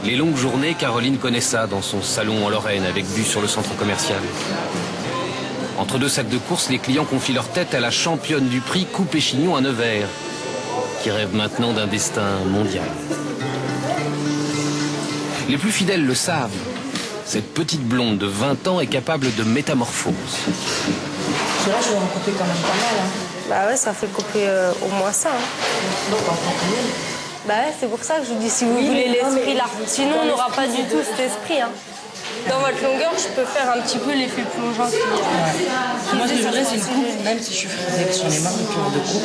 Les longues journées, Caroline connaît ça dans son salon en Lorraine, avec vue sur le centre commercial. Entre deux sacs de courses, les clients confient leur tête à la championne du prix Coupe et Chignon à Nevers, qui rêve maintenant d'un destin mondial. Les plus fidèles le savent. Cette petite blonde de 20 ans est capable de métamorphose. Là, je vais en couper quand même pas mal. Hein. Bah ouais, ça fait couper au moins ça. Hein. Donc, en tant que même. Bah ouais, c'est pour ça que je vous dis, si vous voulez l'esprit là. Sinon, on n'aura pas du tout cet esprit. Hein. Dans votre longueur, je peux faire un petit peu l'effet plongeant. Moi, ce que je voudrais, c'est une coupe, même si je suis frisée, parce qu'on est marre de toujours de coupe.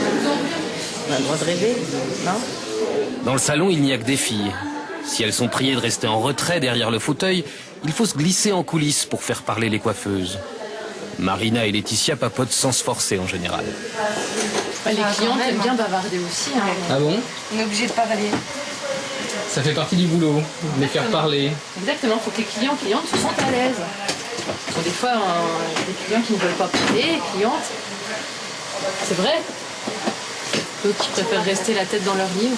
On a le droit de rêver, non? Dans le salon, il n'y a que des filles. Si elles sont priées de rester en retrait derrière le fauteuil, il faut se glisser en coulisses pour faire parler les coiffeuses. Marina et Laetitia papotent sans se forcer en général. Les clientes aiment bien bavarder aussi. Hein. Ah bon? On est obligé de parler. Ça fait partie du boulot, de les faire parler. Exactement, il faut que les clientes se sentent à l'aise. Bon, des fois, des clients qui ne veulent pas parler, les clientes, c'est vrai. D'autres qui préfèrent rester la tête dans leur livre.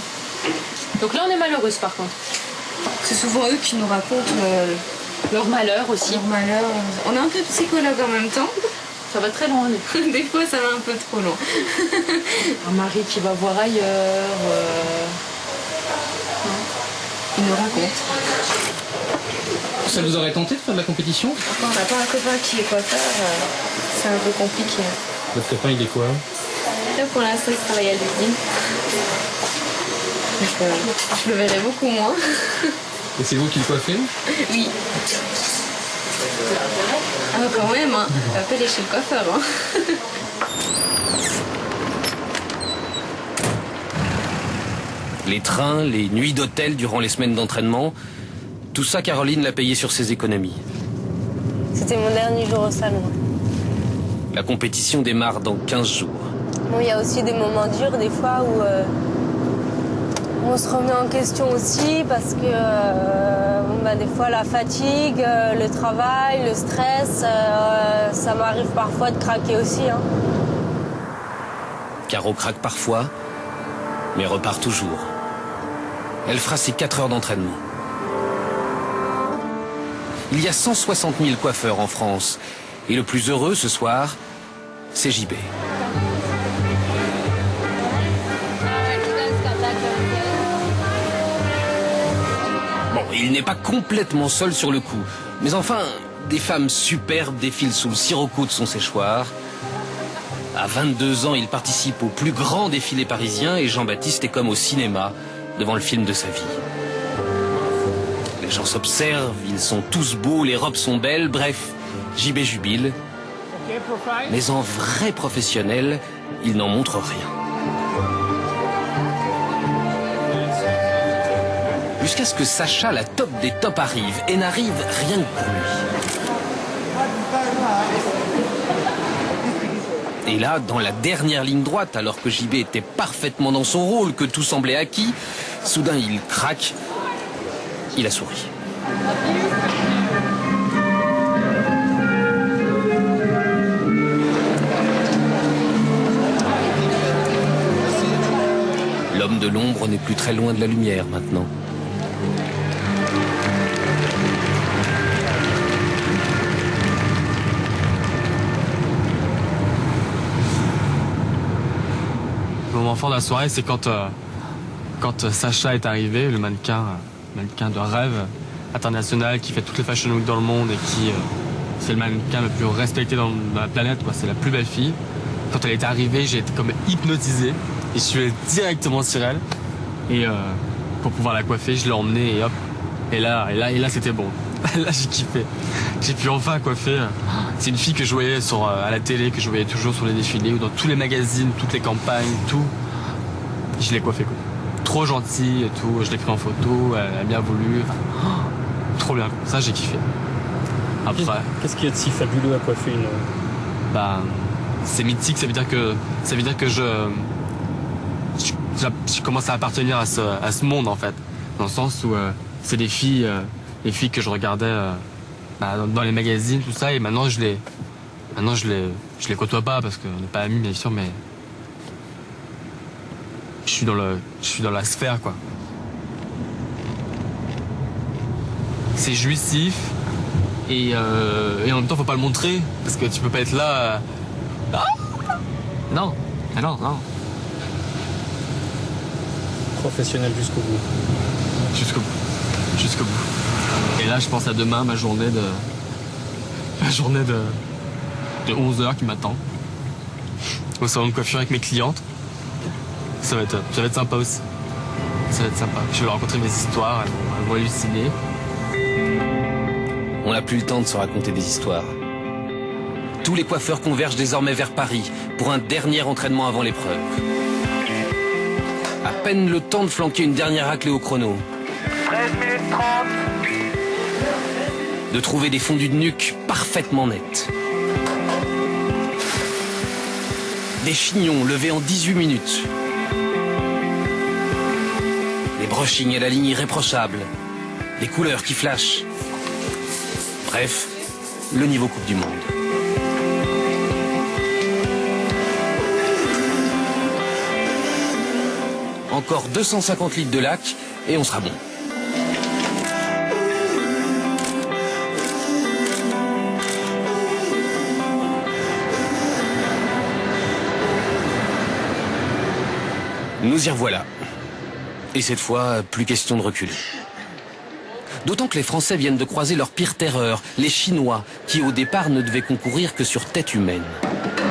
Donc là, on est malheureuse par contre. C'est souvent eux qui nous racontent leur malheur aussi. leur malheur. On est un peu psychologue en même temps. Ça va très loin. Des fois, ça va un peu trop loin. Un mari qui va voir ailleurs. Il nous raconte. Ça vous aurait tenté de faire de la compétition? Quand on n'a pas un copain qui est coiffeur, c'est un peu compliqué. Votre copain, il est quoi? Là, pour l'instant, il travaille à l'usine. Donc, je le verrai beaucoup moins. Et c'est vous qui le coiffez? Oui. Ah, quand même, hein. On va pas aller chez le coiffeur, hein. Les trains, les nuits d'hôtel durant les semaines d'entraînement, tout ça, Caroline l'a payé sur ses économies. C'était mon dernier jour au salon. La compétition démarre dans 15 jours. Bon, il y a aussi des moments durs, des fois, où on se remet en question aussi, parce que des fois, la fatigue, le travail, le stress, ça m'arrive parfois de craquer aussi. Hein. Caro craque parfois, mais repart toujours. Elle fera ses 4 heures d'entraînement. Il y a 160 000 coiffeurs en France. Et le plus heureux ce soir, c'est JB. Bon, il n'est pas complètement seul sur le coup. Mais enfin, des femmes superbes défilent sous le sirocco de son séchoir. À 22 ans, il participe au plus grand défilé parisien et Jean-Baptiste est comme au cinéma, devant le film de sa vie. Les gens s'observent, ils sont tous beaux, les robes sont belles, bref, JB jubile. Mais en vrai professionnel, il n'en montre rien. Jusqu'à ce que Sacha, la top des tops, arrive, et n'arrive rien que pour lui. Et là, dans la dernière ligne droite, alors que JB était parfaitement dans son rôle, que tout semblait acquis, soudain il craque, il a souri. L'homme de l'ombre n'est plus très loin de la lumière maintenant. Le moment fort de la soirée, c'est quand Sacha est arrivé, le mannequin de rêve international qui fait toutes les fashion week dans le monde et qui c'est le mannequin le plus respecté dans la planète, quoi. C'est la plus belle fille. Quand elle est arrivée, j'ai été comme hypnotisé et je suis allé directement sur elle et pour pouvoir la coiffer, je l'ai emmenée et hop. Et là c'était bon. Là j'ai kiffé. J'ai pu enfin coiffer. C'est une fille que je voyais à la télé, que je voyais toujours sur les défilés ou dans tous les magazines, toutes les campagnes, tout. Je l'ai coiffée, quoi. Trop gentille et tout. Je l'ai pris en photo, elle a bien voulu. Trop bien. Ça j'ai kiffé. Après. Qu'est-ce qu'il y a de si fabuleux à coiffer une... Bah, c'est mythique. Ça veut dire que je commence à appartenir à ce monde en fait, dans le sens où c'est des filles que je regardais dans les magazines, tout ça, et maintenant je les côtoie pas parce qu'on n'est pas amis bien sûr, mais je suis dans la sphère, quoi. c'est jouissif et en même temps faut pas le montrer parce que tu peux pas être là. Ah non, ah non, non. Professionnel jusqu'au bout. Jusqu'au bout. Jusqu'au bout. Et là, je pense à demain, ma journée de 11h qui m'attend. Au salon de coiffure avec mes clientes. Ça va être sympa aussi. Ça va être sympa. Je vais leur raconter mes histoires, elles vont halluciner. On n'a plus le temps de se raconter des histoires. Tous les coiffeurs convergent désormais vers Paris pour un dernier entraînement avant l'épreuve. À peine le temps de flanquer une dernière raclée au chrono. 13 minutes 30. De trouver des fondus de nuque parfaitement nets. Des chignons levés en 18 minutes. Des brushings à la ligne irréprochable. Des couleurs qui flashent. Bref, le niveau Coupe du Monde. Encore 250 litres de lac et on sera bon. Nous y revoilà. Et cette fois, plus question de reculer. D'autant que les Français viennent de croiser leur pire terreur, les Chinois, qui au départ ne devaient concourir que sur tête humaine.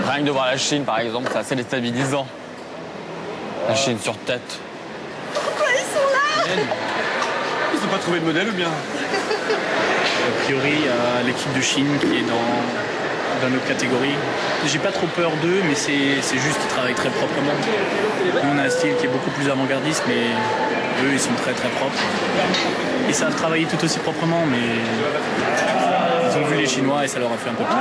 Rien que de voir la Chine, par exemple, c'est assez déstabilisant. La Chine sur tête. Pourquoi ils sont là? Ils n'ont pas trouvé de modèle ou bien? A priori, il y a l'équipe de Chine qui est dans notre catégorie. J'ai pas trop peur d'eux, mais c'est juste qu'ils travaillent très proprement. Nous, on a un style qui est beaucoup plus avant-gardiste, mais eux, ils sont très très propres. Ils savent travailler tout aussi proprement, mais ils ont vu les Chinois et ça leur a fait un peu peur.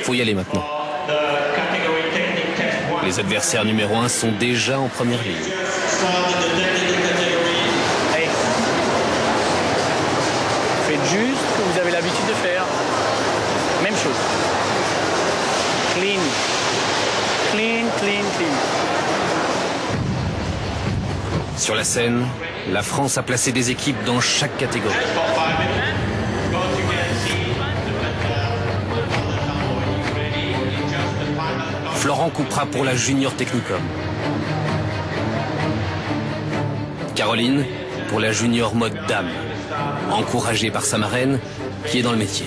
Faut y aller maintenant. Les adversaires numéro 1 sont déjà en première ligne. Allez. Faites juste ce que vous avez l'habitude de faire. Même chose. Clean. Clean, clean, clean. Sur la scène, la France a placé des équipes dans chaque catégorie. Florent coupera pour la Junior Technicum. Caroline pour la Junior Mode Dame, encouragée par sa marraine qui est dans le métier.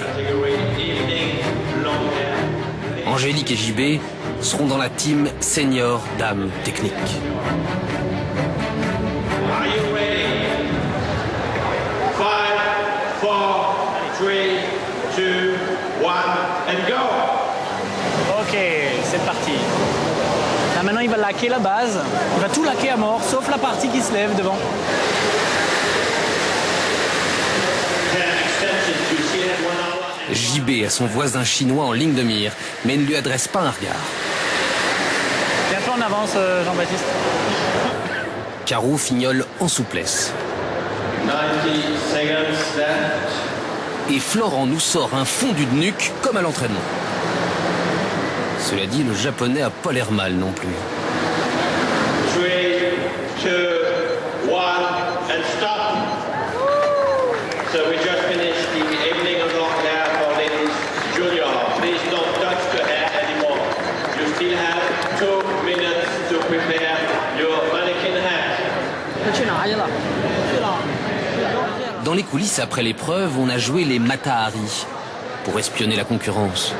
Angélique et JB seront dans la team Senior Dame Technique. Are you ready? 5, 4, 3, 2, 1, and go! Ok, c'est parti. Là maintenant il va laquer la base. Il va tout laquer à mort, sauf la partie qui se lève devant. JB a son voisin chinois en ligne de mire, mais ne lui adresse pas un regard. T'es un peu en avance, Jean-Baptiste. Caro fignole en souplesse. 90 seconds left. Et Florent nous sort un fondu de nuque comme à l'entraînement. Cela dit, le japonais a pas l'air mal non plus. 3, 2, 1, and stop. So we just finished the evening of long hair for ladies junior. Please don't touch the hair anymore. You still have 2 minutes to prepare your mannequin hair. Dans les coulisses après l'épreuve, on a joué les Matahari pour espionner la concurrence.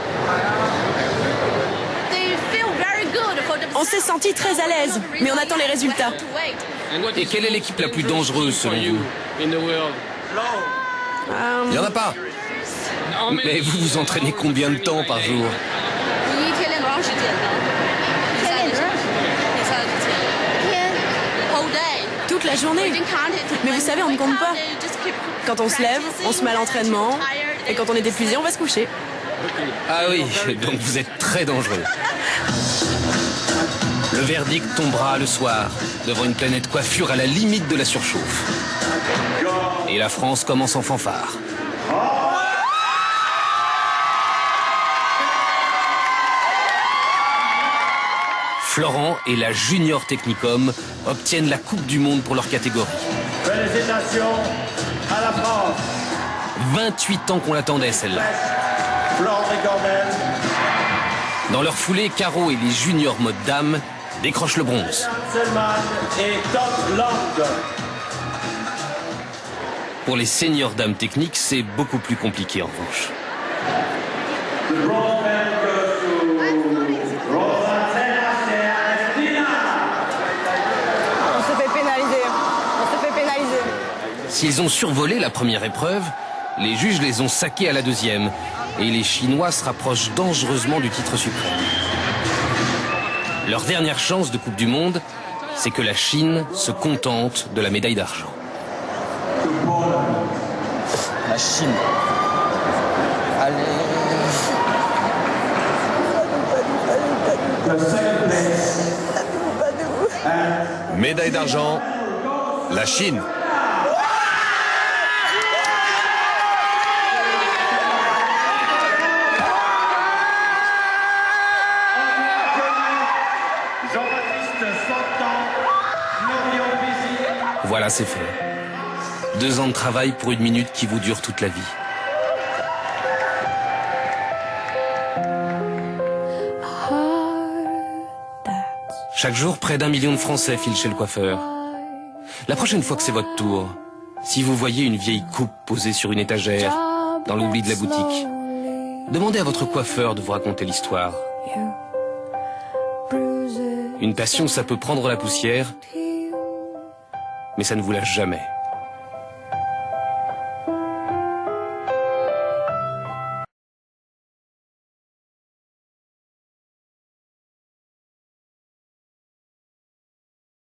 On s'est senti très à l'aise, mais on attend les résultats. Et quelle est l'équipe la plus dangereuse selon vous? Il n'y en a pas. Mais vous vous entraînez combien de temps par jour? Toute la journée. Mais vous savez, on ne compte pas. Quand on se lève, on se met à l'entraînement. Et quand on est épuisé, on va se coucher. Ah oui, donc vous êtes très dangereux. Le verdict tombera le soir, devant une planète coiffure à la limite de la surchauffe. Et la France commence en fanfare. Florent et la Junior Technicum obtiennent la Coupe du Monde pour leur catégorie. Félicitations à la France. 28 ans qu'on l'attendait, celle-là. Florent Descordelles. Dans leur foulée, Caro et les juniors mode dames décrochent le bronze. Selman et Tom Lang. Pour les seniors dames techniques, c'est beaucoup plus compliqué en revanche. The bronze medal goes to Rosanna Ernestina. On se fait pénaliser. On se fait pénaliser. S'ils ont survolé la première épreuve, les juges les ont saqués à la deuxième. Et les Chinois se rapprochent dangereusement du titre suprême. Leur dernière chance de Coupe du Monde, c'est que la Chine se contente de la médaille d'argent. La Chine. Allez. Médaille d'argent, la Chine. Voilà, c'est fait. 2 ans de travail pour une minute qui vous dure toute la vie. Chaque jour, près d'1 million de Français filent chez le coiffeur. La prochaine fois que c'est votre tour, si vous voyez une vieille coupe posée sur une étagère, dans l'oubli de la boutique, demandez à votre coiffeur de vous raconter l'histoire. Une passion, ça peut prendre la poussière, mais ça ne vous lâche jamais.